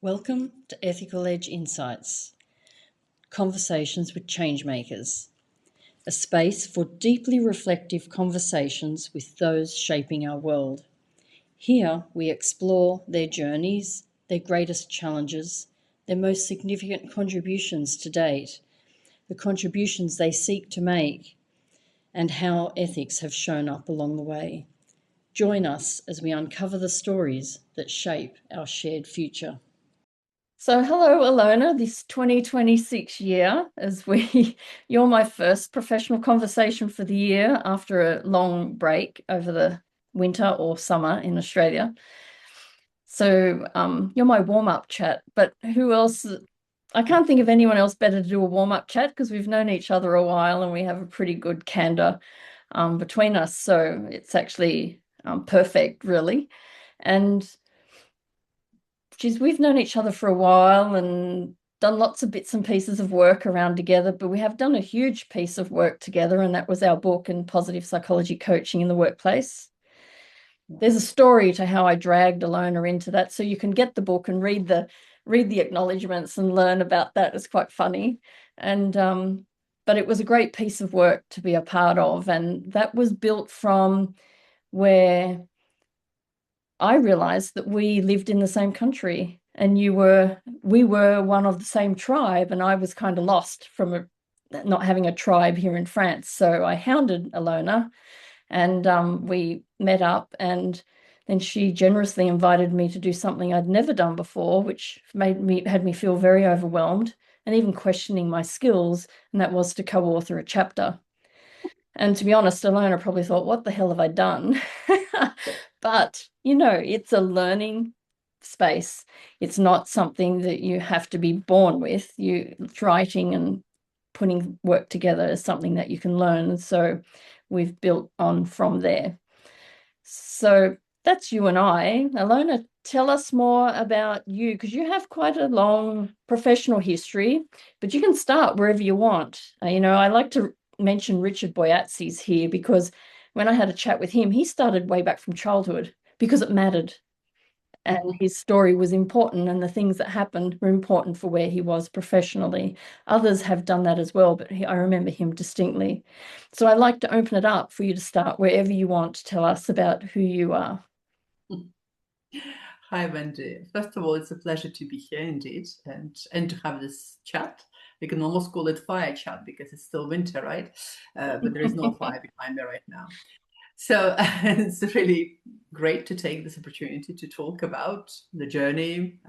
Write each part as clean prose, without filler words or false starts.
Welcome to Ethical Edge Insights, Conversations with ChangeMakers, a space for deeply reflective conversations with those shaping our world. Here we explore their journeys, their greatest challenges, their most significant contributions to date, the contributions they seek to make, and how ethics have shown up along the way. Join us as we uncover the stories that shape our shared future. So hello, Ilona, this 2026 year, you're my first professional conversation for the year after a long break over the winter or summer in Australia. So you're my warm-up chat, but who else? I can't think of anyone else better to do a warm-up chat because we've known each other a while and we have a pretty good candor between us. So it's actually perfect, really. And we've known each other for a while and done lots of bits and pieces of work around together, but we have done a huge piece of work together, and that was our book and positive psychology coaching in the workplace. There's a story to how I dragged Ilona into that, so you can get the book and read the acknowledgements and learn about that. It's quite funny. And but it was a great piece of work to be a part of, and that was built from where I realized that we lived in the same country and we were one of the same tribe, and I was kind of lost from not having a tribe here in France. So I hounded Ilona and we met up, and then she generously invited me to do something I'd never done before, which had me feel very overwhelmed and even questioning my skills, and that was to co-author a chapter. And to be honest, Ilona probably thought, what the hell have I done? But, it's a learning space. It's not something that you have to be born with. Writing and putting work together is something that you can learn. So we've built on from there. So that's you and I. Ilona, tell us more about you, because you have quite a long professional history, but you can start wherever you want. I like to mention Richard Boyatzis here because when I had a chat with him, he started way back from childhood because it mattered. And his story was important, and the things that happened were important for where he was professionally. Others have done that as well, but I remember him distinctly. So I'd like to open it up for you to start wherever you want to tell us about who you are. Hi, Wendy. First of all, it's a pleasure to be here indeed, and to have this chat. We can almost call it fire chat because it's still winter, right? But there is no fire behind me right now. So it's really great to take this opportunity to talk about the journey,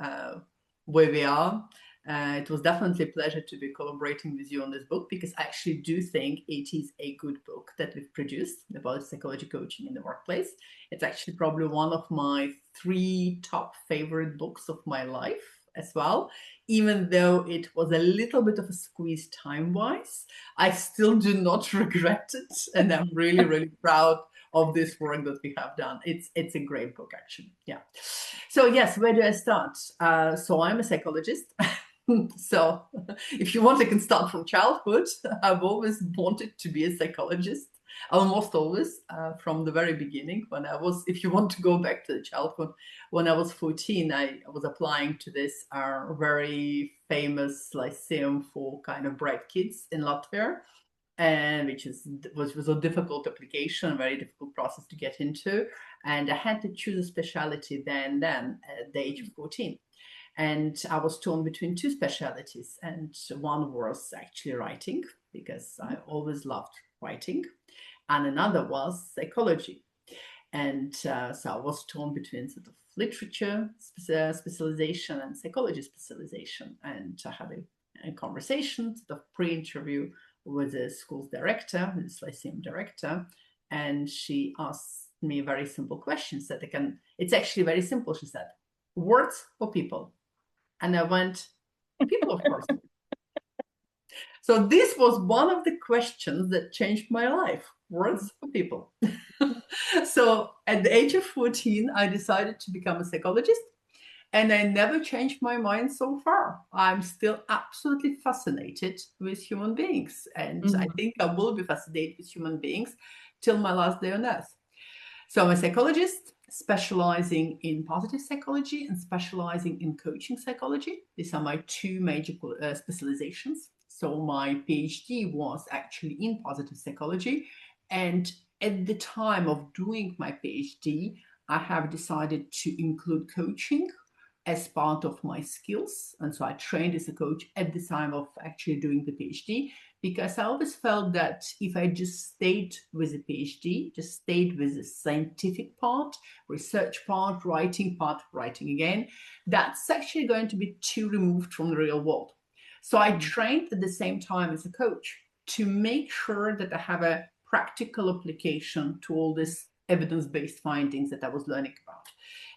where we are. It was definitely a pleasure to be collaborating with you on this book because I actually do think it is a good book that we've produced about psychology coaching in the workplace. It's actually probably one of my 3 top favorite books of my life as well. Even though it was a little bit of a squeeze time-wise, I still do not regret it. And I'm really, really proud of this work that we have done. It's a great book, actually. Yeah. So yes, where do I start? So I'm a psychologist. So if you want, I can start from childhood. I've always wanted to be a psychologist, almost always, from the very beginning. If you want to go back to the childhood, when I was 14, I was applying to this very famous lyceum for kind of bright kids in Latvia, and which was a difficult application, a very difficult process to get into. And I had to choose a specialty then at the age of 14. And I was torn between 2 specialties, and one was actually writing because I always loved writing, and another was psychology. And so I was torn between sort of literature specialization and psychology specialization. And I had a conversation, sort of pre-interview with the school's director, this lyceum director, and she asked me a very simple question. It's actually very simple. She said, words or people? And I went, people, of course. So this was one of the questions that changed my life. Words for people. So at the age of 14, I decided to become a psychologist, and I never changed my mind so far. I'm still absolutely fascinated with human beings, and I think I will be fascinated with human beings till my last day on earth. So I'm a psychologist, specializing in positive psychology and specializing in coaching psychology. These are my two major specializations. So my PhD was actually in positive psychology. And at the time of doing my PhD, I have decided to include coaching as part of my skills. And so I trained as a coach at the time of actually doing the PhD, because I always felt that if I just stayed with the PhD, just stayed with the scientific part, research part, writing again, that's actually going to be too removed from the real world. So I trained at the same time as a coach to make sure that I have a practical application to all these evidence-based findings that I was learning about.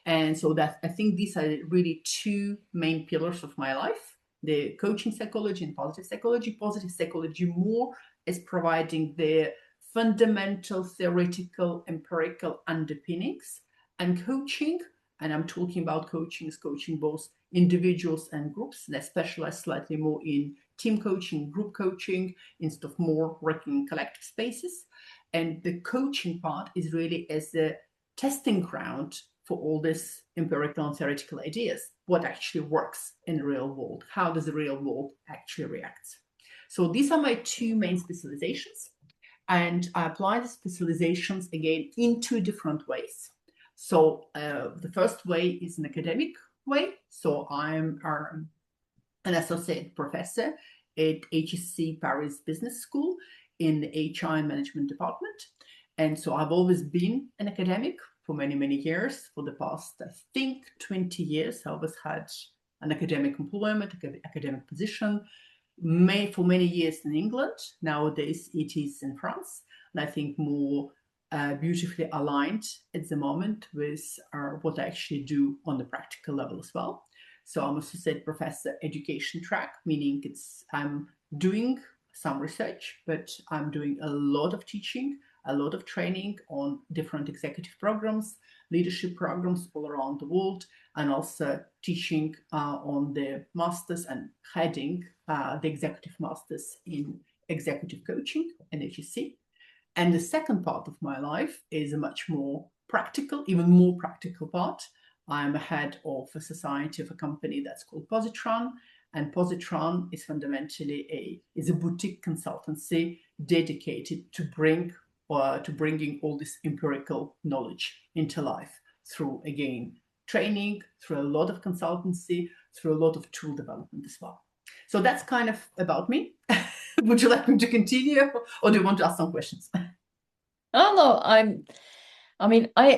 And so that I think these are really two main pillars of my life: the coaching psychology and positive psychology. Positive psychology more is providing the fundamental theoretical empirical underpinnings, and coaching, and I'm talking about coaching, is coaching both individuals and groups, and I specialize slightly more in team coaching, group coaching, instead of more working in collective spaces. And the coaching part is really as a testing ground for all these empirical and theoretical ideas. What actually works in the real world? How does the real world actually react? So these are my two main specializations. And I apply the specializations again in two different ways. So the first way is an academic way. So I'm an associate professor at HEC Paris Business School in the HR and Management Department. And so I've always been an academic for many, many years. For the past, I think, 20 years, I always had an academic employment, academic position, for many years in England. Nowadays, it is in France. And I think more beautifully aligned at the moment with what I actually do on the practical level as well. So I'm associate professor education track, meaning I'm doing some research, but I'm doing a lot of teaching, a lot of training on different executive programs, leadership programs all around the world, and also teaching on the masters and heading the executive masters in executive coaching and HEC. And the second part of my life is a much more practical, even more practical part. I'm a head of a society of a company that's called Positron. And Positron is fundamentally a boutique consultancy dedicated to bringing all this empirical knowledge into life through, again, training, through a lot of consultancy, through a lot of tool development as well. So that's kind of about me. Would you like me to continue, or do you want to ask some questions? Oh no,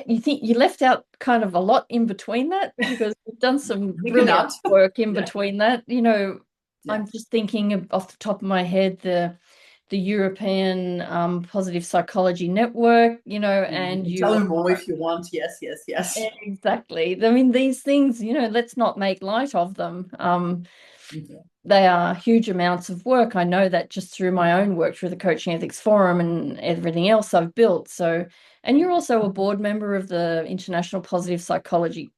you think you left out kind of a lot in between that, because we've done some brilliant work in between that. I'm just thinking off the top of my head, the European Positive Psychology Network, and you tell me more if you want. Yes. Exactly. I mean, these things, let's not make light of them. They are huge amounts of work. I know that just through my own work, through the Coaching Ethics Forum and everything else I've built. So, and you're also a board member of the International Positive Psychology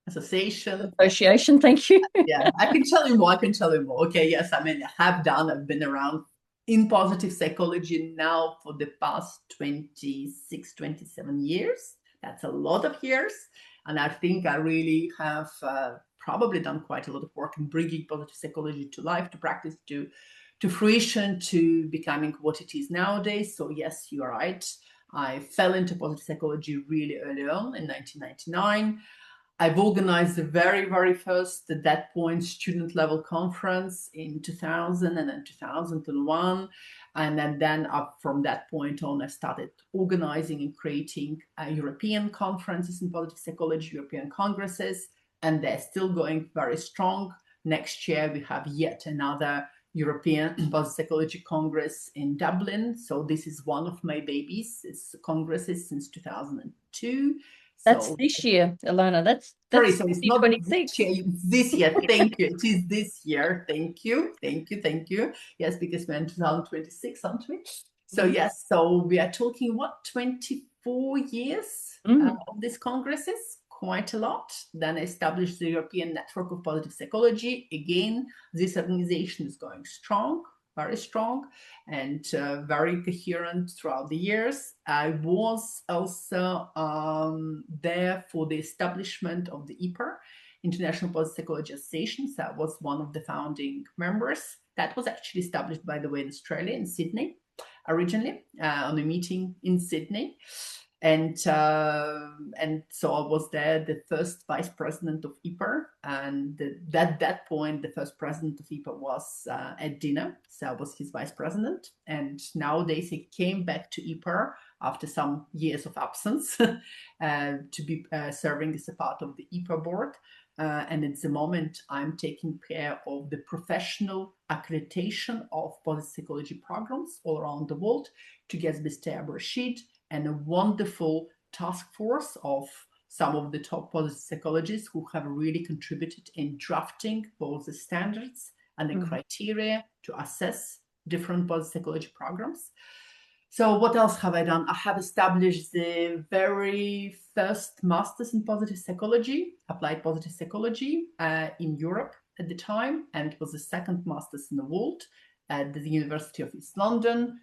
Association. Thank you. Yeah, I can tell you more. Okay, yes, I've been around in positive psychology now for the past 26, 27 years. That's a lot of years. And I think I really have probably done quite a lot of work in bringing positive psychology to life, to practice, to fruition, to becoming what it is nowadays. So yes, you are right. I fell into positive psychology really early on in 1999. I've organized the very, very first, at that point, student level conference in 2000 and then 2001. And then up from that point on, I started organizing and creating European conferences in positive psychology, European congresses, and they're still going very strong. Next year, we have yet another European Positive Psychology Congress in Dublin. So this is one of my babies. It's congresses since 2002. That's this year, Ilona. That's sorry, so it's not 2026. This year. Thank you. It is this year. Thank you. Yes, because we're in 2026, aren't we? So yes, so we are talking 24 years of these congresses, quite a lot. Then I established the European Network of Positive Psychology. Again, this organization is going strong. very strong and very coherent throughout the years. I was also there for the establishment of the IPAR, International Positive Psychology Association. So I was one of the founding members. That was actually established, by the way, in Australia, in Sydney, originally, on a meeting in Sydney. And so I was there, the first vice president of IPAR, and at that point, the first president of IPAR was at dinner, so I was his vice president. And nowadays, he came back to IPAR after some years of absence to be serving as a part of the IPAR board. And at the moment, I'm taking care of the professional accreditation of positive psychology programs all around the world, together with Tea Rashid and a wonderful task force of some of the top positive psychologists who have really contributed in drafting both the standards and the criteria to assess different positive psychology programs. So what else have I done? I have established the very first master's in positive psychology, applied positive psychology in Europe at the time, and it was the second master's in the world at the University of East London.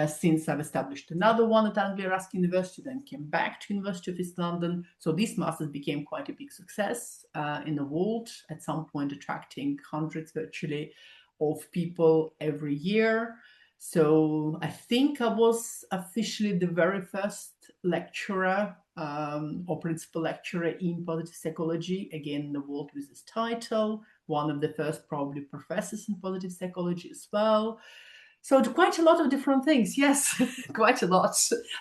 Since I've established another one at Anglia Ruskin University, then came back to University of East London. So this master's became quite a big success in the world, at some point attracting hundreds virtually of people every year. So I think I was officially the very first lecturer or principal lecturer in positive psychology, again in the world with this title, one of the first probably professors in positive psychology as well. So quite a lot of different things. Yes, quite a lot.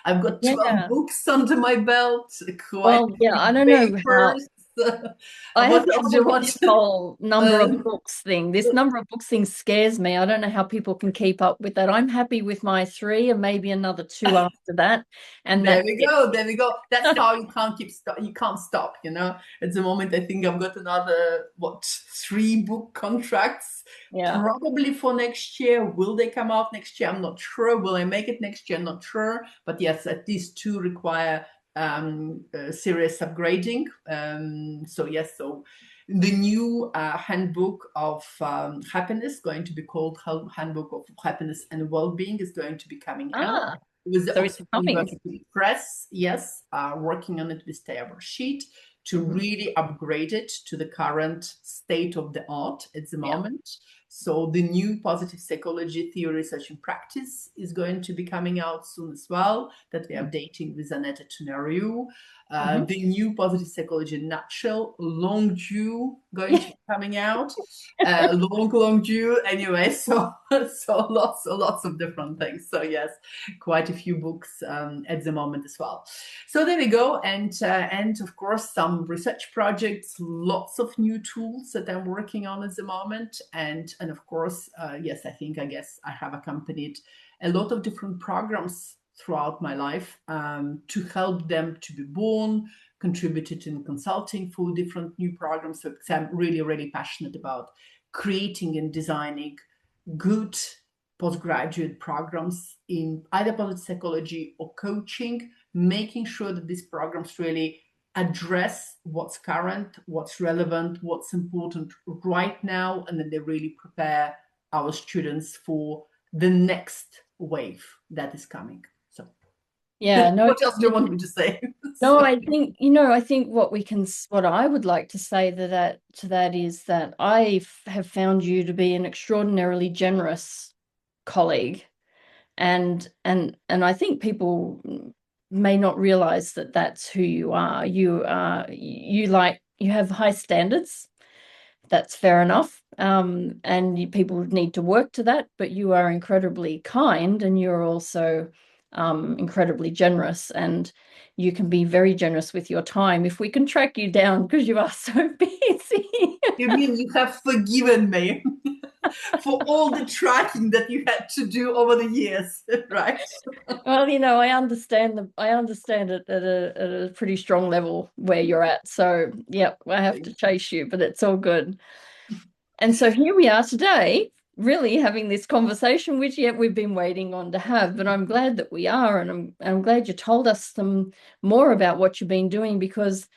I've got 12 books under my belt, quite Well, yeah, I don't know how. papers. I What have else do you trouble with want? this whole number of books thing. This number of books thing scares me. I don't know how people can keep up with that. I'm happy with my 3 and maybe another 2 after that. And There that's we it. go. There we go. That's how you can't you can't stop, you know. At the moment, I think I've got another, 3 book contracts, Yeah. probably for next year. Will they come out next year? I'm not sure. Will I make it next year? Not sure. But yes, at least 2 require serious upgrading. So yes, so the new handbook of happiness, going to be called Handbook of Happiness and Well-being, is going to be coming out Ah, with the so it's Oxford coming. University Press. Yes, working on it with Tea Rashid to really upgrade it to the current state of the art at the moment. So the new positive psychology theory, research and practice is going to be coming out soon as well, that we are updating with Annette Tenariu. The new positive psychology in nutshell, long due, going to be coming out. Long due. Anyway, so lots of different things. So yes, quite a few books at the moment as well. So there we go, and of course some research projects, lots of new tools that I'm working on at the moment, and of course, yes, I guess I have accompanied a lot of different programs throughout my life to help them to be born, contributed in consulting for different new programs. So I'm really passionate about creating and designing good postgraduate programs in either positive psychology or coaching, making sure that these programs really address what's current, what's relevant, what's important right now, and then they really prepare our students for the next wave that is coming. So Yeah, no. what else do you want me to say? No, I think, I think what I would like to say to that is that have found you to be an extraordinarily generous colleague. And I think people may not realize that that's who you are. You have high standards. That's fair enough. And people need to work to that, but you are incredibly kind and you're also incredibly generous, and you can be very generous with your time if we can track you down because you are so busy. You mean you have forgiven me for all the tracking that you had to do over the years, right? Well, I understand it at a pretty strong level where you're at. So, yeah, I have to chase you, but it's all good. And so here we are today, really having this conversation, which yet we've been waiting on to have. But I'm glad that we are, and I'm glad you told us some more about what you've been doing, because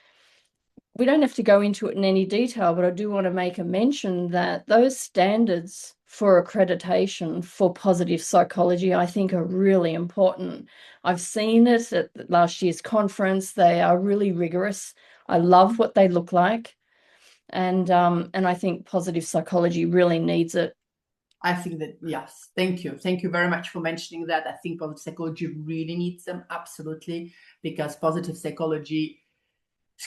we don't have to go into it in any detail, but I do want to make a mention that those standards for accreditation for positive psychology, I think are really important. I've seen it at last year's conference. They are really rigorous. I love what they look like. And I think positive psychology really needs it. I think that, yes, thank you. Thank you very much for mentioning that. I think positive psychology really needs them, absolutely, because positive psychology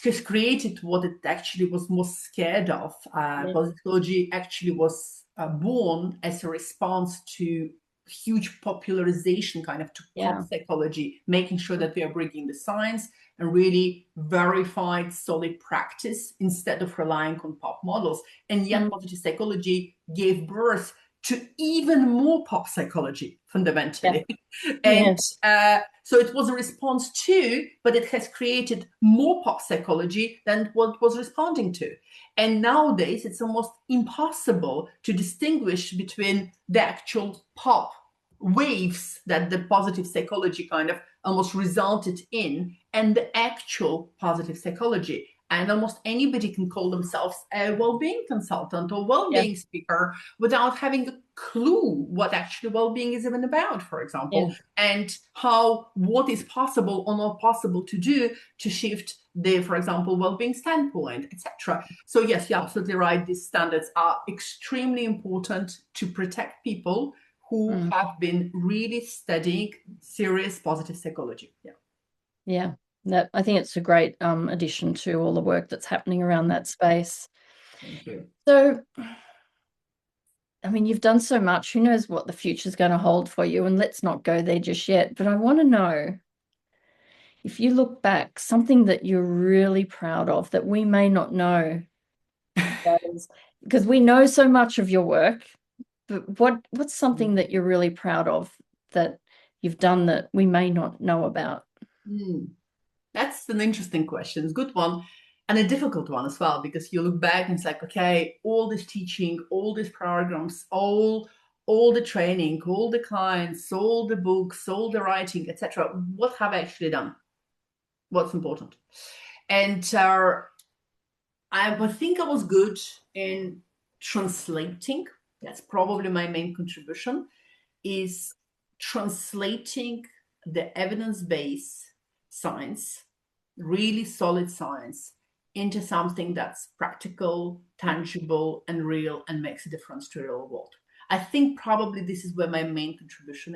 has created what it actually was most scared of. Yeah. Positive psychology actually was born as a response to huge popularization kind of to pop Yeah. psychology, making sure that we are bringing the science and really verified solid practice instead of relying on pop models. And yet Mm. positive psychology gave birth to even more pop psychology Yeah. fundamentally. And Yes. so it was a response to, but it has created more pop psychology than what it was responding to. And nowadays, it's almost impossible to distinguish between the actual pop waves that the positive psychology kind of almost resulted in and the actual positive psychology. And almost anybody can call themselves a well-being consultant or Yeah. well-being speaker without having a clue what actually well-being is even about, for example, Yeah. and what is possible or not possible to do to shift the, for example, well-being standpoint, etc. So yes, you're absolutely right. These standards are extremely important to protect people who Mm. have been really studying serious positive psychology. Yeah. Yeah. That I think it's a great addition to all the work that's happening around that space. Thank you. So, I mean, you've done so much. Who knows what the future's going to hold for you? And let's not go there just yet. But I want to know, if you look back, something that you're really proud of that we may not know, that is, because we know so much of your work, but what's something that you're really proud of that you've done that we may not know about? Mm. That's an interesting question. It's a good one and a difficult one as well, because you look back and it's like, okay, all this teaching, all these programs, all the training, all the clients, all the books, all the writing, etc. What have I actually done? What's important? And I would think I was good in translating. That's probably my main contribution, is translating the evidence-based science, really solid science, into something that's practical, tangible, and real, and makes a difference to the real world. I think probably this is where my main contribution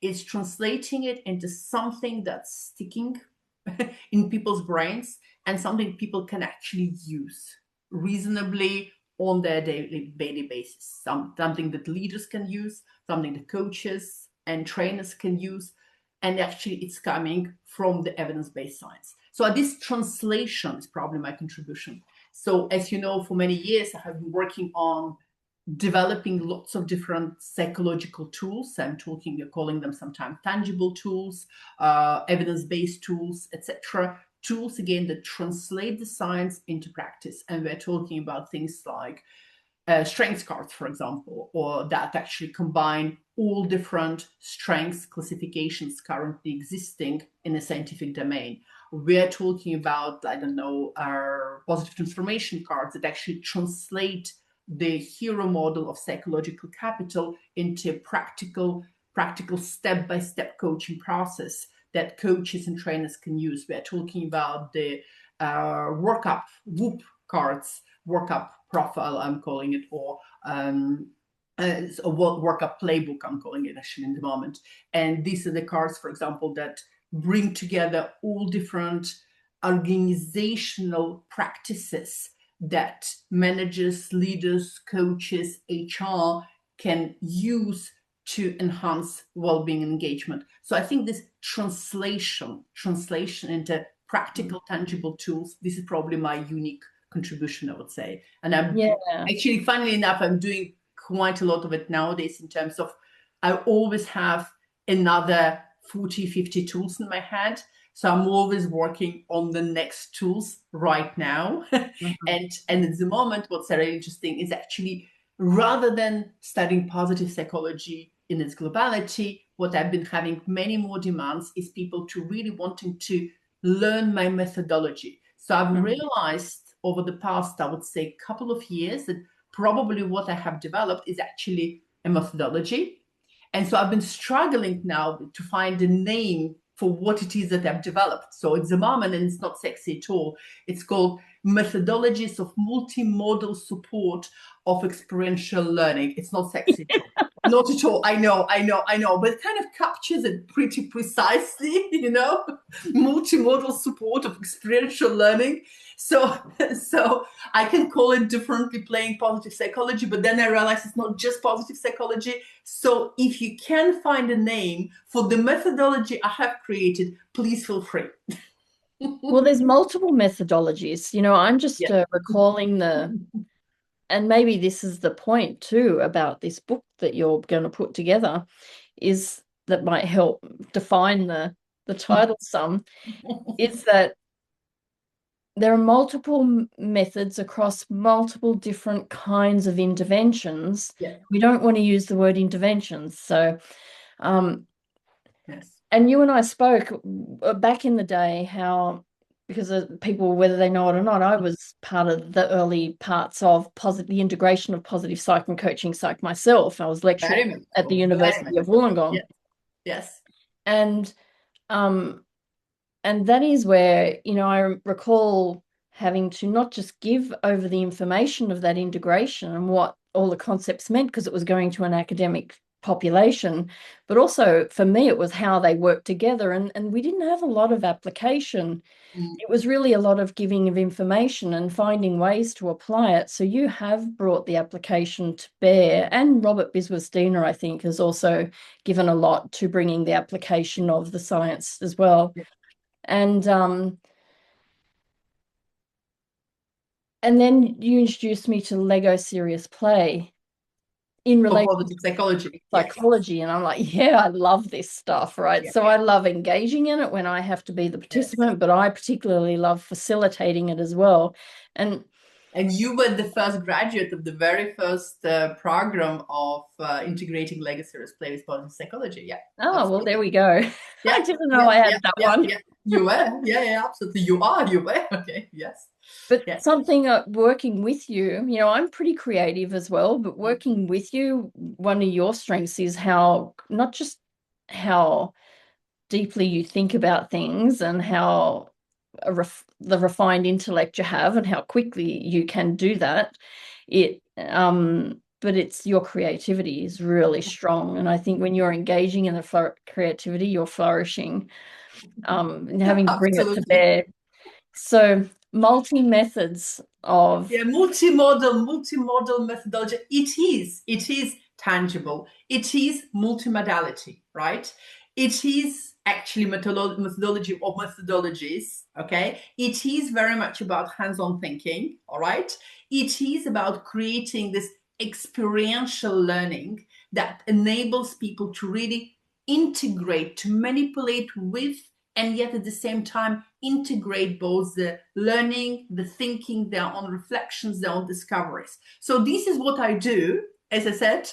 is translating it into something that's sticking in people's brains and something people can actually use reasonably on their daily basis. Something that leaders can use, something that coaches and trainers can use. And actually, it's coming from the evidence-based science. So this translation is probably my contribution. So as you know, for many years, I have been working on developing lots of different psychological tools. I'm calling them sometimes tangible tools, evidence-based tools, etc. Tools, again, that translate the science into practice. And we're talking about things like strengths cards, for example, or that actually combine all different strengths classifications currently existing in a scientific domain. We're talking about, I don't know, our positive transformation cards that actually translate the hero model of psychological capital into a practical step-by-step coaching process that coaches and trainers can use. We're talking about the workup whoop cards, workup profile, I'm calling it, or a workup playbook, I'm calling it actually in the moment. And these are the cards, for example, that bring together all different organizational practices that managers, leaders, coaches, HR can use to enhance well-being and engagement. So I think this translation into practical, tangible tools, this is probably my unique contribution, I would say. And I'm Yeah. actually, funnily enough, I'm doing quite a lot of it nowadays in terms of I always have another 40, 50 tools in my head. So I'm always working on the next tools right now. Mhm. And at the moment, what's very interesting is actually rather than studying positive psychology in its globality, what I've been having many more demands is people to really wanting to learn my methodology. So I've Mhm. realized over the past, I would say, couple of years that probably what I have developed is actually a methodology. And so I've been struggling now to find a name for what it is that I've developed. So at the moment, and it's not sexy at all, it's called Methodologies of Multimodal Support of Experiential Learning. It's not sexy at all. Not at all. I know, but it kind of captures it pretty precisely, multimodal support of experiential learning. So I can call it differently, playing positive psychology, but then I realized it's not just positive psychology. So if you can find a name for the methodology I have created, please feel free. Well, there's multiple methodologies. I'm just recalling and maybe this is the point too about this book that you're going to put together, is that might help define the title some, is that there are multiple methods across multiple different kinds of interventions. Yeah. We don't want to use the word interventions. So, yes. And you and I spoke back in the day how, because people, whether they know it or not, I was part of the early parts of the integration of positive psych and coaching psych myself. I was lecturing at the University of Wollongong. Yes. Yes. And that is where, I recall having to not just give over the information of that integration and what all the concepts meant, because it was going to an academic population, but also for me, it was how they worked together. And we didn't have a lot of application. It was really a lot of giving of information and finding ways to apply it. So you have brought the application to bear. And Robert Biswas-Diener, I think, has also given a lot to bringing the application of the science as well. Yeah. And then you introduced me to Lego Serious Play in relation to psychology. Yes. And I'm like, I love this stuff, right? Yeah. So I love engaging in it when I have to be the participant, but I particularly love facilitating it as well. And you were the first graduate of the very first program of integrating Lego Serious Play with positive psychology. Yeah. Oh, absolutely. Well, there we go. Yeah. I didn't know I had that one. Yeah. You were. Yeah, absolutely. You were. Okay. Yes. But something working with you, I'm pretty creative as well, but working with you, one of your strengths is not just how deeply you think about things and how the refined intellect you have and how quickly you can do that. But it's your creativity is really strong. And I think when you're engaging in the creativity, you're flourishing, and having to bring it to bear. So multi-methods of multimodal methodology. It is tangible. It is multimodality, right? It is actually methodology of methodologies. Okay, it is very much about hands-on thinking. All right, it is about creating this experiential learning that enables people to really integrate, to manipulate with, and yet at the same time integrate both the learning, the thinking, their own reflections, their own discoveries. So this is what I do. As I said,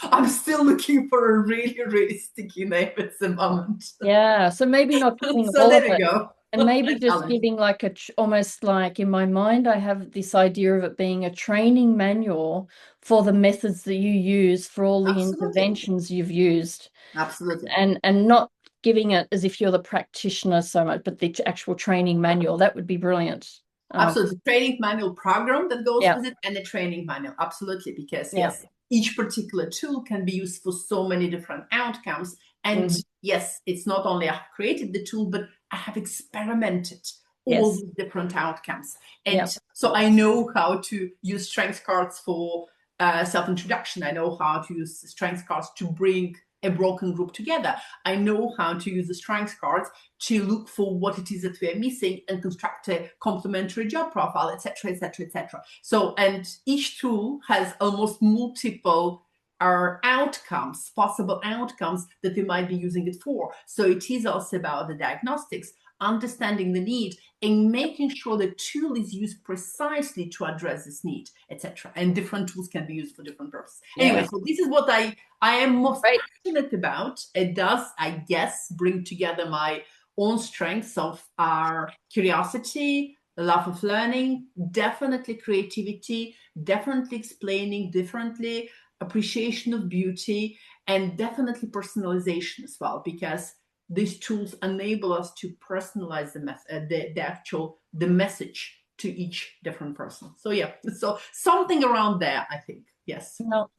I'm still looking for a really, really sticky name at the moment. Yeah, so maybe not doing so all there of we it. go. And maybe just giving like almost like in my mind, I have this idea of it being a training manual for the methods that you use for all the interventions you've used. Absolutely. And not giving it as if you're the practitioner so much, but the actual training manual. That would be brilliant. Absolutely. Training manual program that goes with it and the training manual. Absolutely. Because yes, each particular tool can be used for so many different outcomes. And yes, it's not only I have created the tool, but I have experimented all these different outcomes. And so I know how to use strengths cards for self-introduction. I know how to use strengths cards to bring a broken group together. I know how to use the strengths cards to look for what it is that we are missing and construct a complementary job profile, etc., etc., etc. So, and each tool has almost multiple outcomes, possible outcomes that we might be using it for. So it is also about the diagnostics, understanding the need, and making sure the tool is used precisely to address this need, etc. And different tools can be used for different purposes. Anyway, so this is what I am most passionate about. It does, I guess, bring together my own strengths of our curiosity, the love of learning, definitely creativity, definitely explaining differently, appreciation of beauty, and definitely personalization as well, because these tools enable us to personalize the message to each different person. So yeah, so something around there, I think. Yes. Well,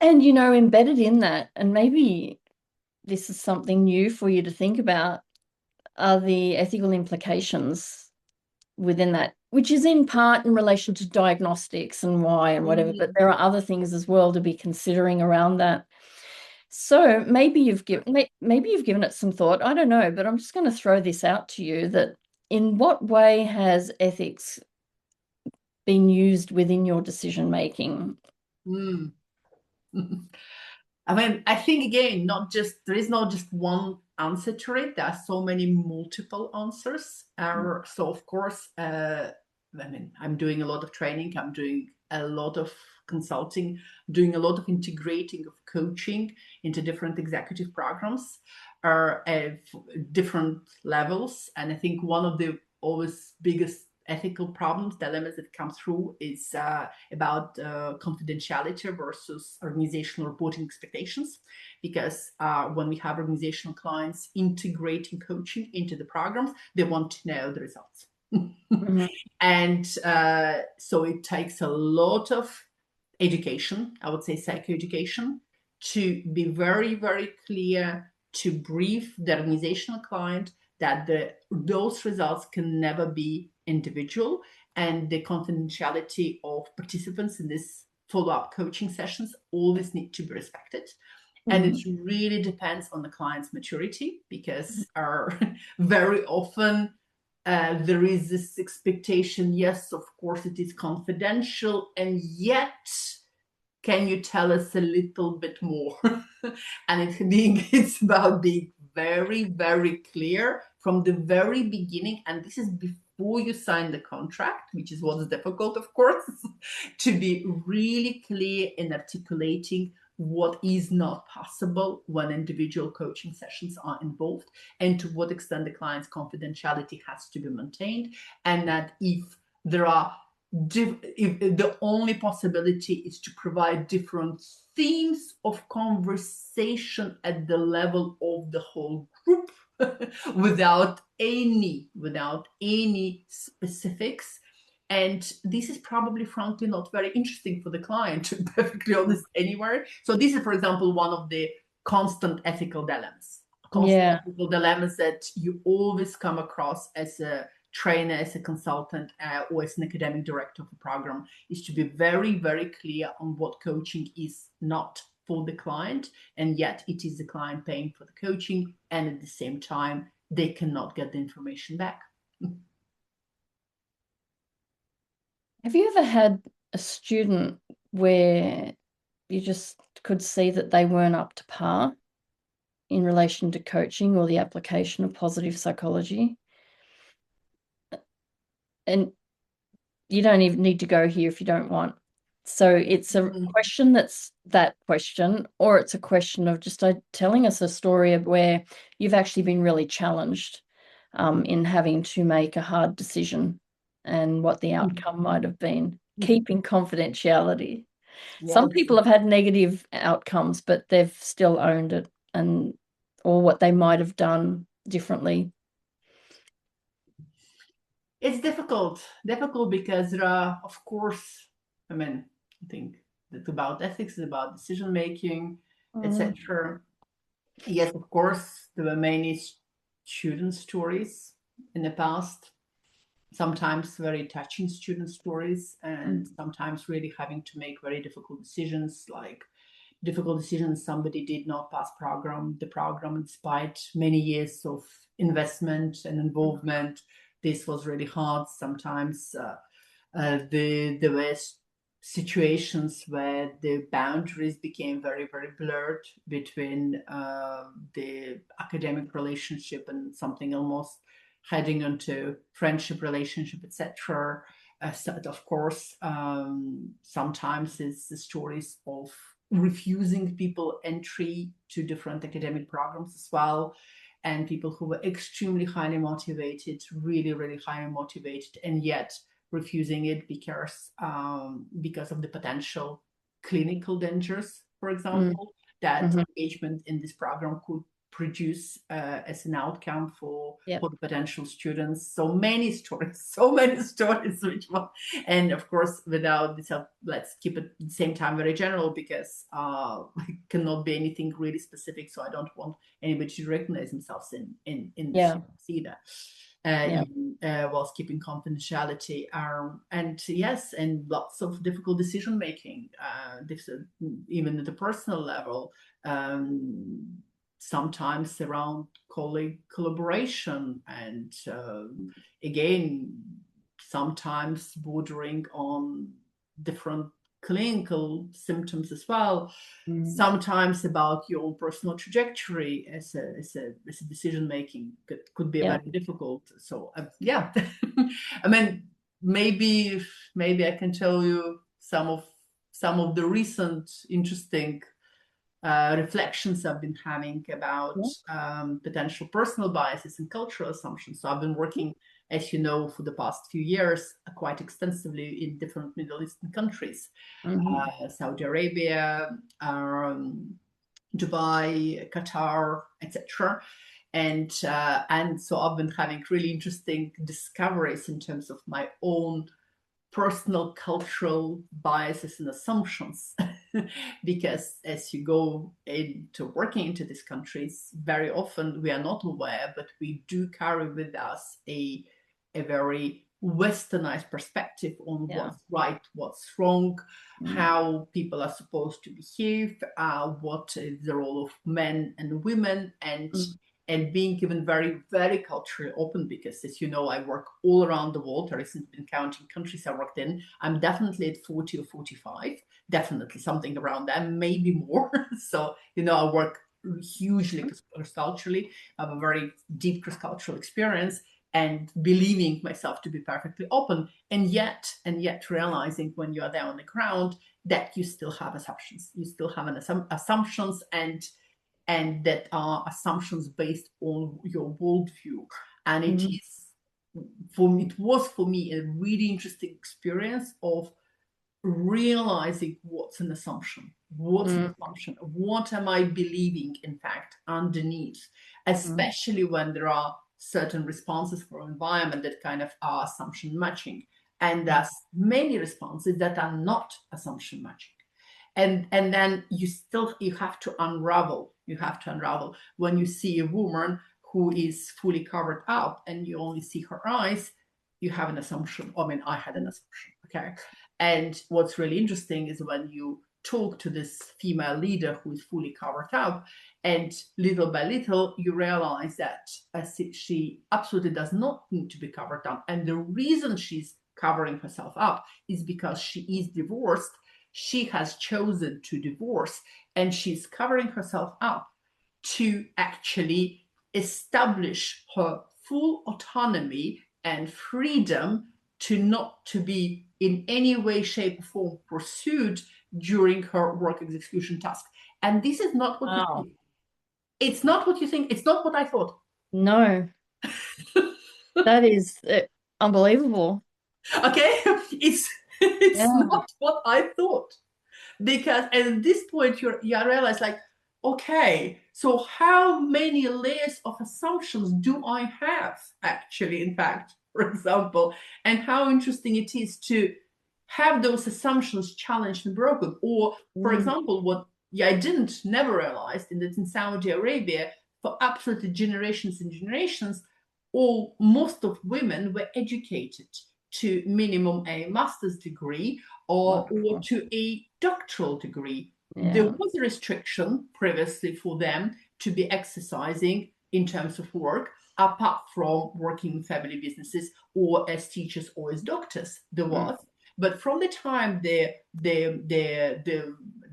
and embedded in that, and maybe this is something new for you to think about, are the ethical implications within that, which is in part in relation to diagnostics and why and whatever, but there are other things as well to be considering around that. So maybe you've given it some thought. I don't know, but I'm just going to throw this out to you, that in what way has ethics been used within your decision making? Mm. I mean, I think again, there is not just one answer to it. There are so many multiple answers. So of course, I mean, I'm doing a lot of training. I'm doing a lot of consulting, doing a lot of integrating of coaching into different executive programs, at different levels. And I think one of the always biggest ethical problems, dilemmas that come through is about confidentiality versus organizational reporting expectations. Because when we have organizational clients integrating coaching into the programs, they want to know the results. Mhm. And so it takes a lot of education, I would say psychoeducation, to be very, very clear, to brief the organizational client that those results can never be individual, and the confidentiality of participants in this follow-up coaching sessions always need to be respected. And it really depends on the client's maturity, because very often there is this expectation, yes, of course it is confidential, and yet can you tell us a little bit more? And it's about being very, very clear from the very beginning. And this is before you sign the contract, which is what's difficult, of course, to be really clear in articulating what is not possible when individual coaching sessions are involved, and to what extent the client's confidentiality has to be maintained, and that if there are if the only possibility is to provide different themes of conversation at the level of the whole group without any specifics. And this is probably frankly not very interesting for the client, to be perfectly honest, anywhere. So this is, for example, one of the constant ethical dilemmas. Yeah. Ethical dilemmas that you always come across as a trainer, as a consultant, or as an academic director of a program, is to be very, very clear on what coaching is not for the client, and yet it is the client paying for the coaching, and at the same time they cannot get the information back. Have you ever had a student where you just could see that they weren't up to par in relation to coaching or the application of positive psychology? And you don't even need to go here if you don't want. So it's a question that's that question, or it's a question of just telling us a story of where you've actually been really challenged in having to make a hard decision and what the outcome might have been. Keeping confidentiality. Some Yes. people have had negative outcomes, but they've still owned it, or what they might have done differently. It's difficult because there are, of course, I mean, I think that about ethics, is about decision making, etc. Yes, of course, there were many student stories in the past, sometimes very touching student stories, and sometimes really having to make very difficult decisions, like difficult decisions. Somebody did not pass the program despite many years of investment and involvement. This was really hard. Sometimes there were situations where the boundaries became very, very blurred between the academic relationship and something almost heading into friendship relationship, etc. So of course, sometimes it's the stories of refusing people entry to different academic programs as well. and people who were extremely highly motivated, really, really highly motivated, and yet refusing it because of the potential clinical dangers, for Mm. example, that Hmm. engagement in this program could produce as an outcome Yep. for the potential students. So many stories, so many stories, which one, and of course, without this, let's keep it at the same time very general because it cannot be anything really specific. So I don't want anybody to recognize themselves in this Yeah. either. Yeah. Even whilst keeping confidentiality, and yes, and lots of difficult decision making, even at the personal level, um, sometimes around colleague collaboration, and again, sometimes bordering on different clinical symptoms as well, Mm. sometimes about your own personal trajectory as a decision making could be Yeah. very difficult. So yeah, I mean, maybe I can tell you some of the recent interesting reflections I've been having about Yeah. potential personal biases and cultural assumptions. So I've been working, as you know, for the past few years quite extensively in different Middle Eastern countries, Hmm. Saudi Arabia, Dubai, Qatar, etc. And so I've been having really interesting discoveries in terms of my own personal cultural biases and assumptions. Because as you go into working into these countries, very often we are not aware, but we do carry with us a very westernized perspective on Yeah. what's right, what's wrong, Mm. how people are supposed to behave, what is the role of men and women, Mm. and being given very, very culturally open because, as you know, I work all around the world. I recently been counting countries I worked in. I'm definitely at 40 or 45, definitely something around that, maybe more. So, I work hugely cross-culturally. I have a very deep cross-cultural experience and believing myself to be perfectly open. And yet realizing when you are there on the ground that you still have assumptions. You still have assumptions, and that are assumptions based on your worldview. And Mm. it was for me a really interesting experience of realizing what's an assumption. What's an Mm. assumption? What am I believing, in fact, underneath? Mm. Especially when there are certain responses for environment that kind of are assumption matching. And Mm. there's many responses that are not assumption matching, and then you have to unravel when you see a woman who is fully covered up and you only see her eyes. You have an assumption. I mean, I had an assumption. Okay. And what's really interesting is when you talk to this female leader who is fully covered up, and little by little you realize that she absolutely does not need to be covered up, and the reason she's covering herself up is because she is divorced. She has chosen to divorce, and she's covering herself up to actually establish her full autonomy and freedom to not to be in any way, shape, or form pursued during her work execution task. And this is not what you Wow. think. It's not what you think. It's not what I thought. No, that is unbelievable. Okay? It's Yeah. not what I thought. Because at this point you realize, like, okay, so how many layers of assumptions do I have actually, in fact, for example, and how interesting it is to have those assumptions challenged and broken. Or for Mm. example, what I didn't never realized in that in Saudi Arabia, for absolutely generations and generations, all most of women were educated to minimum a master's degree, or Wonderful. to a doctoral degree. There Yeah. was a restriction previously for them to be exercising in terms of work, apart from working in family businesses or as teachers or as doctors. There Mm. was. But from the time there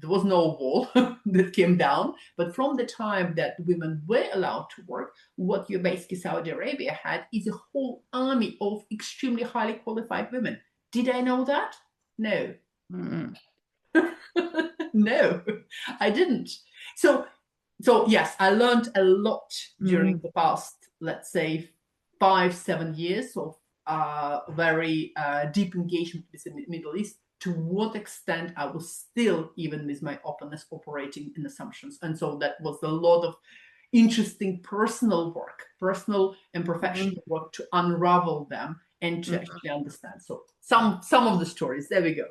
was no wall that came down, but from the time that women were allowed to work, what you basically Saudi Arabia had is a whole army of extremely highly qualified women. Did I know that? No. Mm. No, I didn't. So So yes, I learned a lot during Mm, the past, let's say, 5, 7 years of very deep engagement with the Middle East. To what extent I was still, even with my openness, operating in assumptions, and so that was a lot of interesting personal work, personal and mm, professional work to unravel them and to mm. actually understand. So some of the stories. There we go.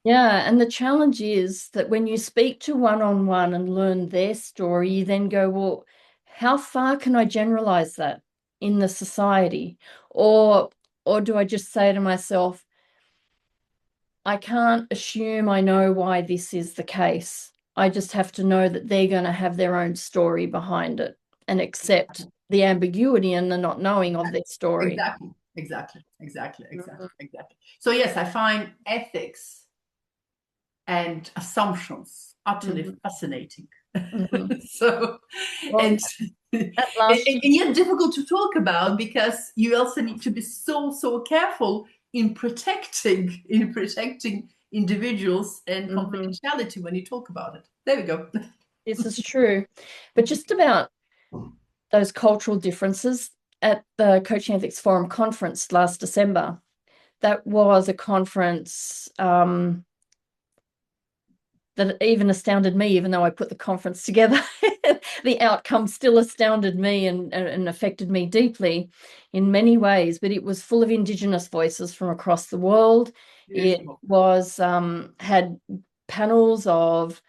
Yeah, and the challenge is that when you speak to one-on-one and learn their story, you then go, well, how far can I generalize that in the society? Or or do I just say to myself, I can't assume I know why this is the case. I just have to know that they're going to have their own story behind it and accept the ambiguity and the not knowing of their story. Exactly, exactly, exactly, Mhm, exactly, exactly. So yes, I find ethics and assumptions utterly mhm, fascinating. mhm. So, Well, and at last and yet difficult to talk about because you also need to be so careful in protecting individuals and mhm, confidentiality when you talk about it. There we go. this is true. But just about those cultural differences at the Coaching Ethics Forum conference last December, that was a conference that even astounded me, even though I put the conference together. The outcome still astounded me and affected me deeply in many ways, but it was full of Indigenous voices from across the world. It Beautiful. was had panels of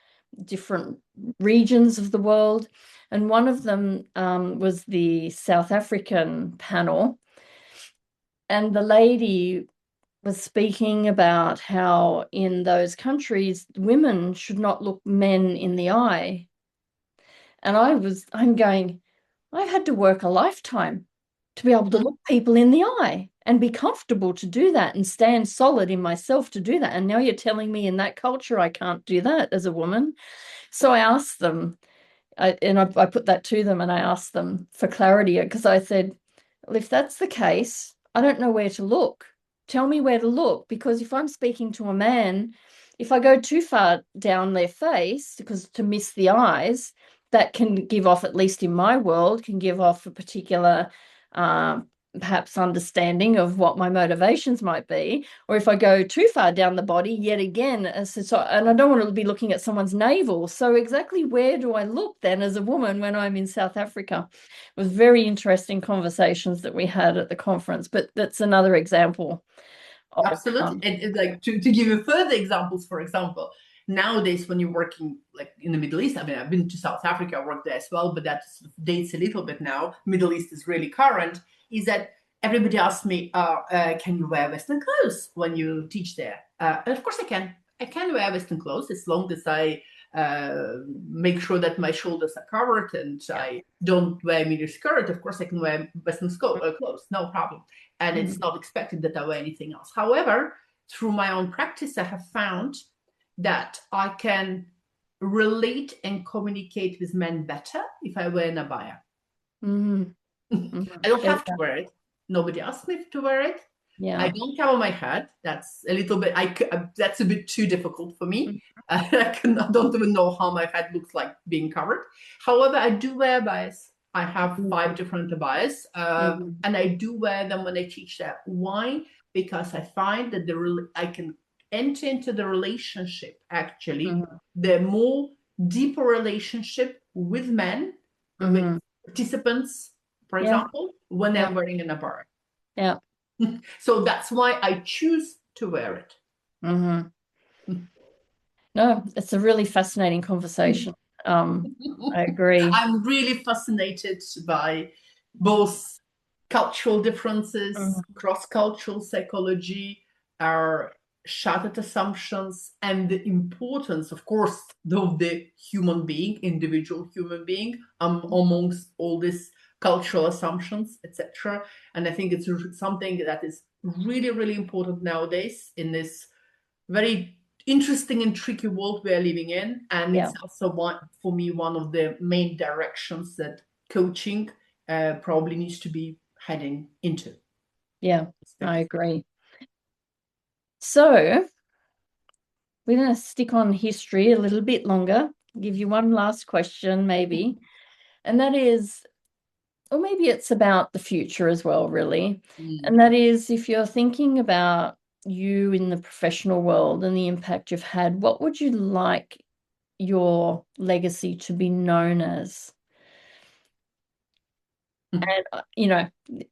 different regions of the world, and one of them was the South African panel, and the lady was speaking about how in those countries women should not look men in the eye. And I'm going, I've had to work a lifetime to be able to Mhm. look people in the eye and be comfortable to do that and stand solid in myself to do that. And now you're telling me in that culture I can't do that as a woman. So I asked them, I put that to them and I asked them for clarity because I said, well, if that's the case, I don't know where to look. Tell me where to look because if I'm speaking to a man, if I go too far down their face because to miss the eyes, that can give off, at least in my world, can give off a particular um, perhaps understanding of what my motivations might be. Or if I go too far down the body, yet again, and I don't want to be looking at someone's navel. So exactly where do I look then as a woman when I'm in South Africa? It was very interesting conversations that we had at the conference, but that's another example of Absolutely. And like to give you further examples, for example, nowadays when you're working like in the Middle East, I mean, I've been to South Africa, I worked there as well, but that sort of dates a little bit now. Middle East is really current, is that everybody asks me, can you wear Western clothes when you teach there? And of course I can. I can wear Western clothes as long as I make sure that my shoulders are covered and yeah. I don't wear mini skirt. Of course I can wear Western clothes, no problem, and it's Mhm. not expected that I wear anything else. However, through my own practice, I have found that I can relate and communicate with men better if I wear an abaya. Mhm. I don't Yeah. have to wear it. Nobody asked me to wear it. I Yeah. don't cover my head. That's a little bit. That's a bit too difficult for me. Mhm. I don't even know how my head looks like being covered. However, I do wear abayas. I have 5 different abayas, Mhm. and I do wear them when I teach that. Why? Because I find that I can enter into the relationship. Actually, Mhm. the more deeper relationship with men, with Mhm. participants, for Yeah. example, when Yeah. I'm wearing an abaya. Yeah. So that's why I choose to wear it. Mhm. No, it's a really fascinating conversation. I agree. I'm really fascinated by both cultural differences, Mhm. cross-cultural psychology, our shattered assumptions, and the importance, of course, of the human being, individual human being, amongst all these cultural assumptions, etc. And I think it's something that is really important nowadays in this very interesting and tricky world we are living in. And Yeah. it's also for me, one of the main directions that coaching probably needs to be heading into. Yeah. I agree. So we're going to stick on history a little bit longer. give you one last question, maybe. And that is, or maybe it's about the future as well, really. Mm. And that is, if you're thinking about you in the professional world and the impact you've had, what would you like your legacy to be known as? And,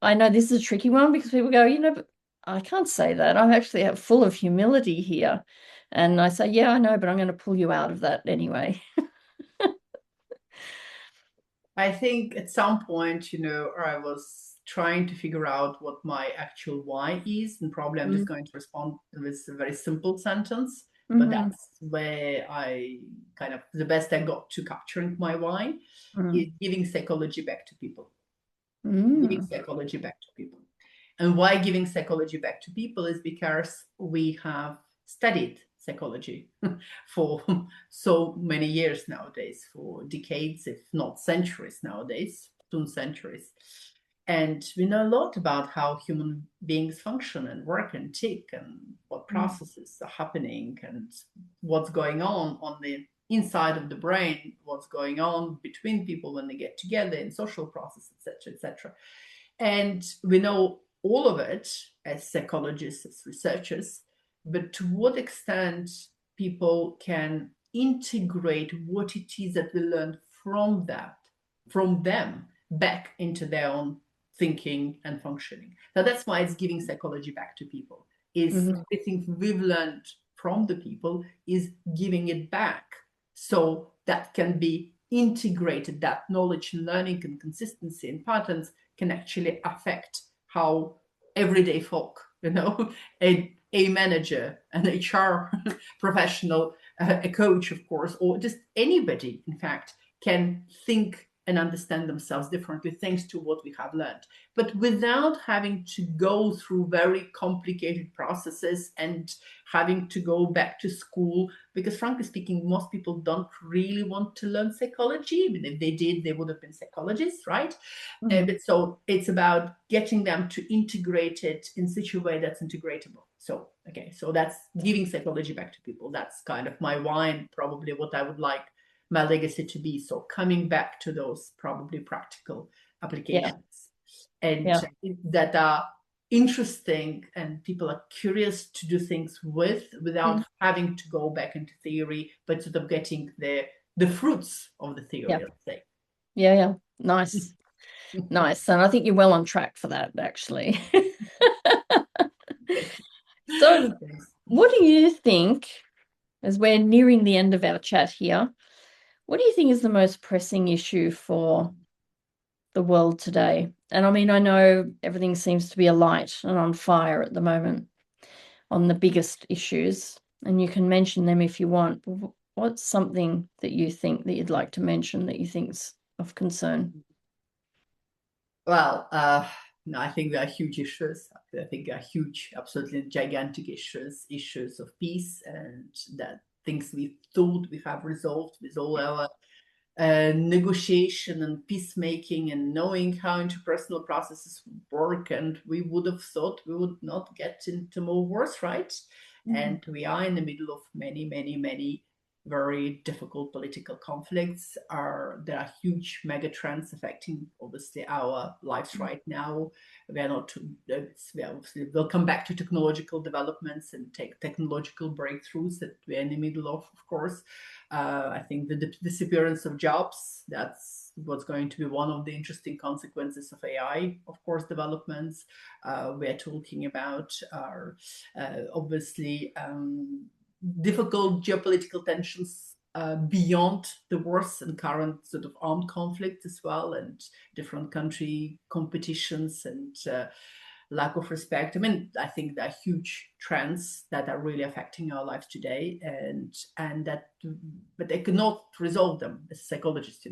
I know this is a tricky one because people go, but I can't say that. I'm actually full of humility here. And I say, yeah, I know, but I'm going to pull you out of that anyway. I think at some point, I was trying to figure out what my actual why is, and probably I'm just Mm. going to respond with a very simple sentence. But Mhm. that's where I kind of the best I got to capturing my why is Mm. giving psychology back to people. Giving Mm. psychology back to people. And why giving psychology back to people is because we have studied psychology for so many years nowadays, for decades, if not centuries nowadays, soon centuries. And we know a lot about how human beings function and work and tick and what Mm. processes are happening and what's going on the inside of the brain, what's going on between people when they get together in social processes, etc., etc. And we know all of it as psychologists, as researchers, but to what extent people can integrate what it is that we learned from them, back into their own thinking and functioning. Now that's why it's giving psychology back to people. Is Mhm. everything we've learned from the people is giving it back so that can be integrated, that knowledge and learning and consistency and patterns can actually affect how everyday folk, a manager, an HR professional, a coach, of course, or just anybody, in fact, can think and understand themselves differently thanks to what we have learned, but without having to go through very complicated processes and having to go back to school, because frankly speaking, most people don't really want to learn psychology. Even if they did, they would have been psychologists, right? Mhm. But so it's about getting them to integrate it in such a way that's integratable. So, okay, so that's giving psychology back to people. That's kind of my why and probably what I would like my legacy to be. So, coming back to those probably practical Yeah. applications and Yeah. that are interesting and people are curious to do things with without Mm. having to go back into theory, but sort of getting the fruits of the Yeah. theory, let's say. Yeah. Yeah. Nice. Nice. And I think you're well on track for that, actually. So, Thanks. what do you think, as we're nearing the end of our chat here, what do you think is the most pressing issue for the world today? And I mean, I know everything seems to be alight and on fire at the moment on the biggest issues, and you can mention them if you want. What's something that you think that you'd like to mention that you think's of concern? Well, no, I think there are huge issues. I think there are huge, absolutely gigantic issues of peace, and that things we thought we have resolved with all our negotiation and peacemaking and knowing how interpersonal processes work. And we would have thought we would not get into more wars, right? Mhm. And we are in the middle of many, many, many very difficult political conflicts. There are huge mega trends affecting obviously our lives right now. We are not. We obviously will come back to technological developments and take technological breakthroughs that we are in the middle of course. I think the disappearance of jobs, that's what's going to be one of the interesting consequences of AI, of course, developments we're talking about are obviously difficult geopolitical tensions beyond the wars and current sort of armed conflicts as well, and different country competitions and lack of respect. I mean, I think there are huge trends that are really affecting our lives today, and that, but I cannot resolve them as a psychologist.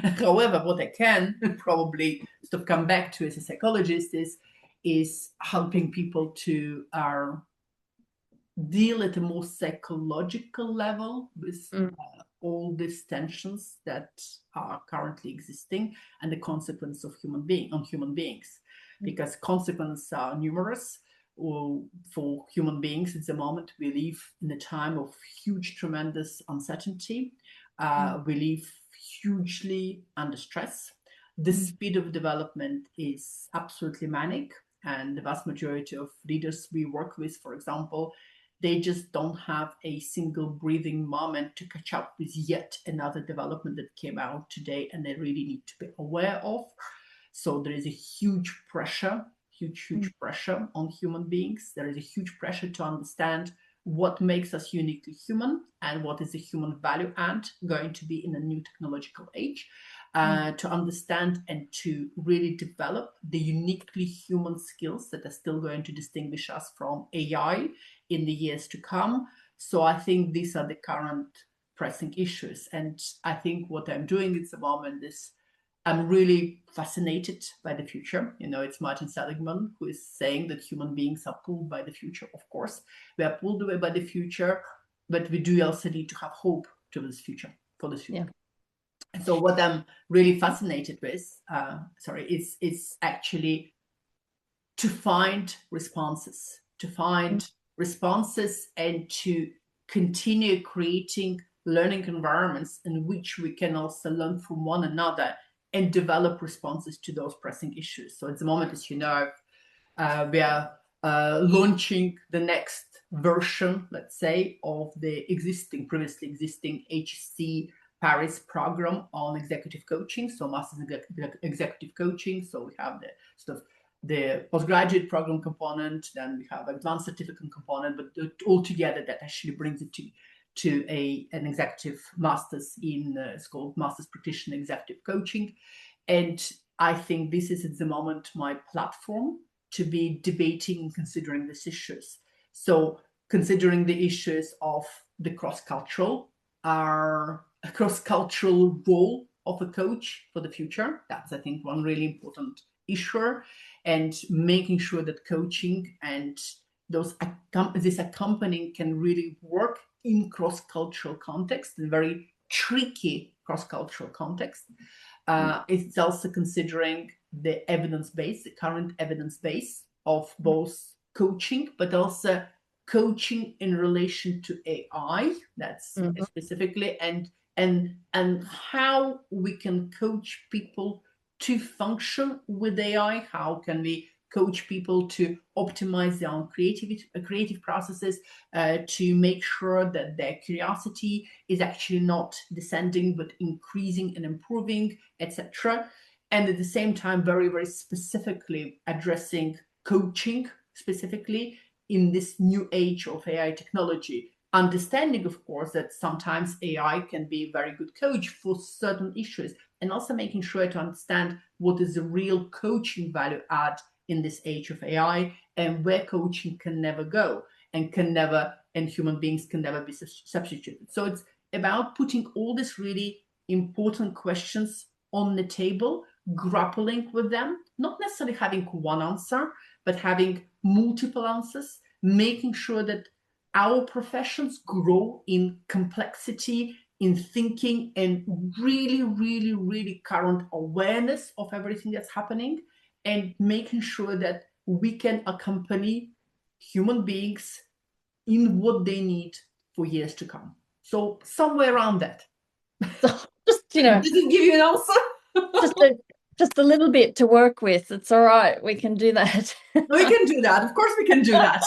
However, what I can probably sort of come back to as a psychologist is helping people to deal at a more psychological level with Mm. all these tensions that are currently existing and the consequence of human beings, because consequences are numerous. For human beings at the moment we live in a time of huge tremendous uncertainty. We live hugely under stress. The speed of development is absolutely manic, and the vast majority of leaders we work with, for example, they just don't have a single breathing moment to catch up with yet another development that came out today, and they really need to be aware of. So there is a huge pressure, huge pressure on human beings. There is a huge pressure to understand what makes us uniquely human and what is the human value add going to be in a new technological age, to understand and to really develop the uniquely human skills that are still going to distinguish us from AI in the years to come. So I think these are the current pressing issues. And I think what I'm doing at the moment is I'm really fascinated by the future. You know, it's Martin Seligman who is saying that human beings are pulled by the future. Of course, we are pulled away by the future, but we do also need to have hope to this future, for this future. Yeah. And so what I'm really fascinated with, is actually to find responses, and to continue creating learning environments in which we can also learn from one another and develop responses to those pressing issues. So at the moment, as you know, we are launching the next version, let's say, of the previously existing HC Paris program on executive coaching, so Masters in Executive Coaching. So we have the sort of the postgraduate program component, then we have advanced certificate component, but altogether that actually brings it to an executive master's in it's called Master's Practitioner Executive Coaching. And I think this is at the moment my platform to be debating and considering these issues. So considering the issues of the cross-cultural role of a coach for the future. That's, I think, one really important issue. And making sure that coaching and this accompanying can really work in cross-cultural context, in very tricky cross-cultural context. It's also considering the current evidence base of both coaching, but also coaching in relation to AI. That's specifically, and how we can coach people to function with AI. How can we coach people to optimize their own creative processes, to make sure that their curiosity is actually not descending but increasing and improving, etc. And at the same time, very, very specifically addressing coaching specifically in this new age of AI technology. Understanding, of course, that sometimes AI can be a very good coach for certain issues, and also making sure to understand what is the real coaching value add in this age of AI, and where coaching can never go and human beings can never be substituted. So it's about putting all these really important questions on the table, grappling with them, not necessarily having one answer, but having multiple answers, making sure that our professions grow in complexity, in thinking, and really, really, really current awareness of everything that's happening, and making sure that we can accompany human beings in what they need for years to come. So somewhere around that. So just, Does it give you an answer? just a little bit to work with. It's all right. We can do that. We can do that. Of course we can do that.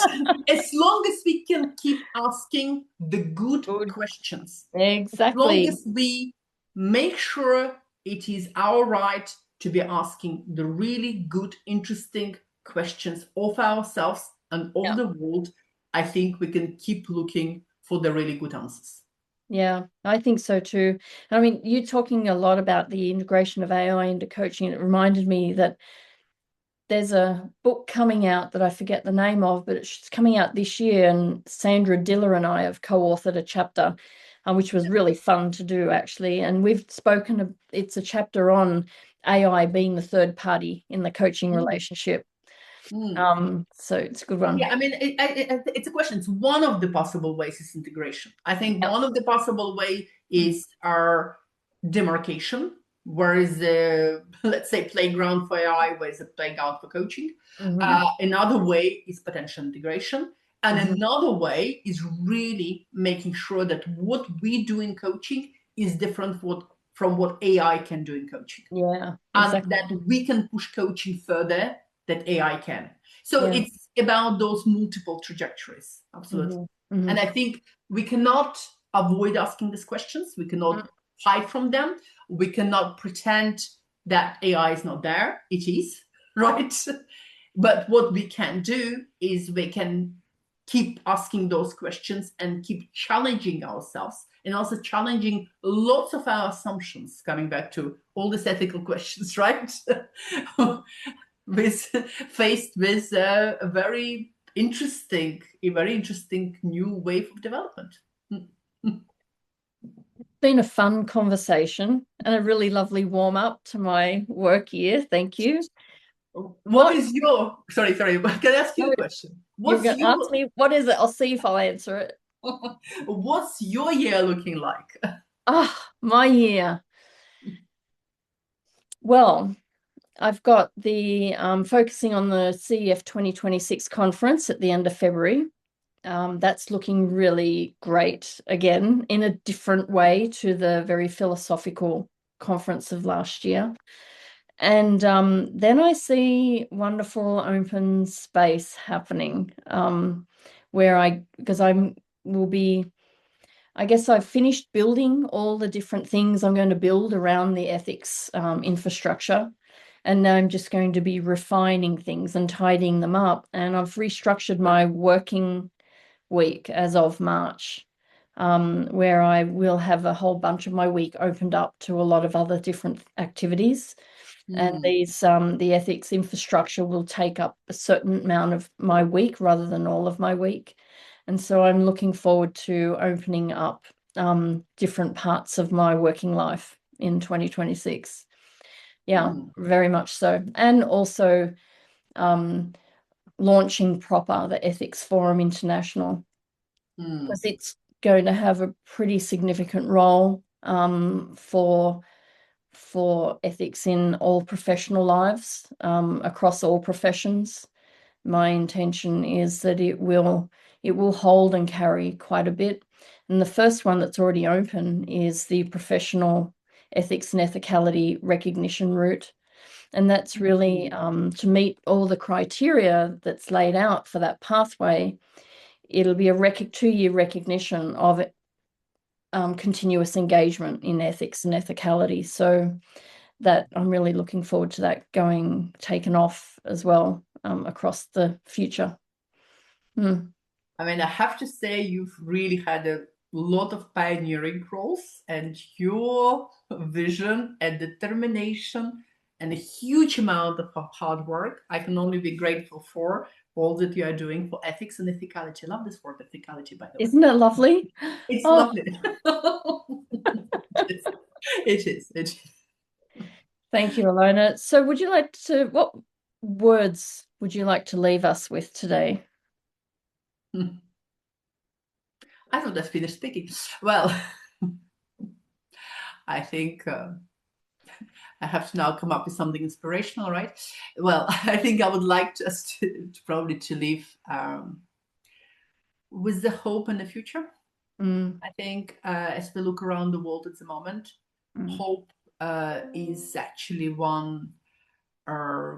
As long as we can keep asking the good questions. Exactly. As long as we make sure it is our right to be asking the really good, interesting questions of ourselves and of the world, I think we can keep looking for the really good answers. Yeah, I think so too. I mean, you're talking a lot about the integration of AI into coaching, and it reminded me that there's a book coming out that I forget the name of, but it's coming out this year, and Sandra Diller and I have co-authored a chapter, which was really fun to do, actually. And we've spoken, it's a chapter on AI being the third party in the coaching relationship. So it's a good one. Yeah, I mean, it's a question. It's one of the possible ways is integration. I think one of the possible way is our demarcation, where is the, let's say, playground for AI, where is the playground for coaching. Another way is potential integration. And another way is really making sure that what we do in coaching is different from what AI can do in coaching, Yeah, and exactly. that we can push coaching further that AI can. So Yeah. it's about those multiple trajectories. Absolutely. Hmm. And Hmm. I think we cannot avoid asking these questions. We cannot hide from them. We cannot pretend that AI is not there. It is, right? But what we can do is we can keep asking those questions and keep challenging ourselves, and also challenging lots of our assumptions, coming back to all these ethical questions, right? with Faced with a very interesting new wave of development. Been a fun conversation and a really lovely warm up to my work year. Thank you. What What is your, sorry, can I ask you no, a question? you're What's going to ask your me? What is it? I'll see if I'll answer it. what's your year looking like? Ah, my year. Well, I've got the focusing on the CEF 2026 conference at the end of February. That's looking really great again in a different way to the very philosophical conference of last year. And then I see wonderful open space happening where because I'm will be, I guess I've finished building all the different things I'm going to build around the ethics infrastructure. And now I'm just going to be refining things and tidying them up. And I've restructured my working week as of March, where I will have a whole bunch of my week opened up to a lot of other different activities. And Hmm. these the ethics infrastructure will take up a certain amount of my week rather than all of my week. And so I'm looking forward to opening up different parts of my working life in 2026. Yeah, Hmm. very much so. And also um, launching proper the Ethics Forum International, Hmm. because it's going to have a pretty significant role for ethics in all professional lives, across all professions. My intention is that it will hold and carry quite a bit. And the first one that's already open is the professional ethics and ethicality recognition route. And that's really to meet all the criteria that's laid out for that pathway. It'll be a 2-year recognition of continuous engagement in ethics and ethicality. So that I'm really looking forward to that taken off as well across the future. Mm. I mean, I have to say, you've really had a lot of pioneering roles, and your vision and determination and a huge amount of hard work. I can only be grateful for all that you are doing for ethics and ethicality. I love this word, ethicality, by the way. Isn't it lovely? It's Oh, lovely. It is. It is. It is. thank you, Ilona. So what words would you like to leave us with today? I thought I'd finished speaking. Well, I think I have to now come up with something inspirational, right? Well, I think I would like us to probably to leave with the hope in the future. Mm, I think as we look around the world at the moment, mm, hope is actually one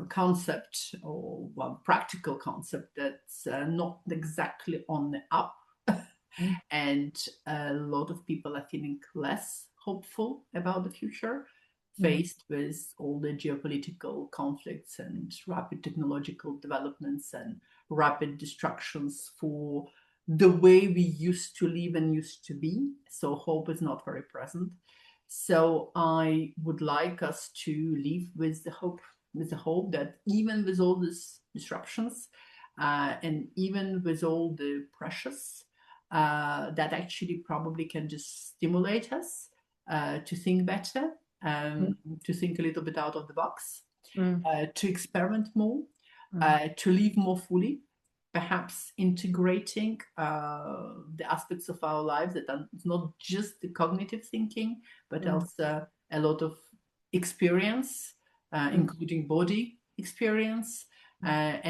concept, or one practical concept that's not exactly on the up. mm, And a lot of people are feeling less hopeful about the future, mm, faced with all the geopolitical conflicts and rapid technological developments and rapid destructions for the way we used to live and used to be. So hope is not very present. So I would like us to live with the hope that even with all these disruptions, and even with all the pressures, that actually probably can just stimulate us to think better, mm, to think a little bit out of the box, mm, to experiment more, mm, to live more fully, perhaps integrating the aspects of our lives that are not just the cognitive thinking, but mm, also a lot of experience, mm, including body experience, mm,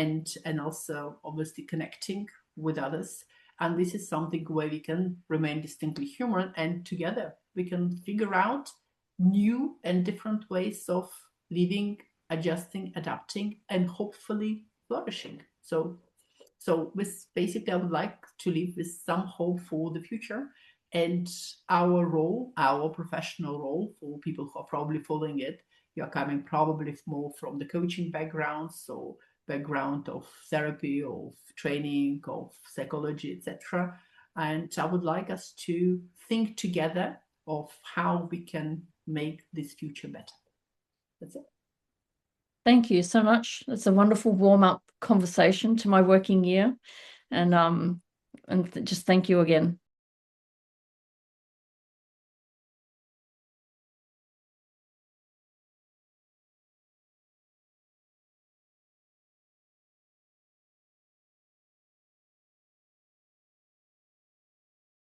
and also obviously connecting with others. And this is something where we can remain distinctly human, and together we can figure out new and different ways of living, adjusting, adapting, and hopefully flourishing. So with basically, I would like to live with some hope for the future. And our role, our professional role, for people who are probably following it, you are coming probably more from the coaching background, so background of therapy, of training, of psychology, etc. And I would like us to think together of how we can make this future better. That's it. Thank you so much. It's a wonderful warm-up conversation to my working year. And just thank you again.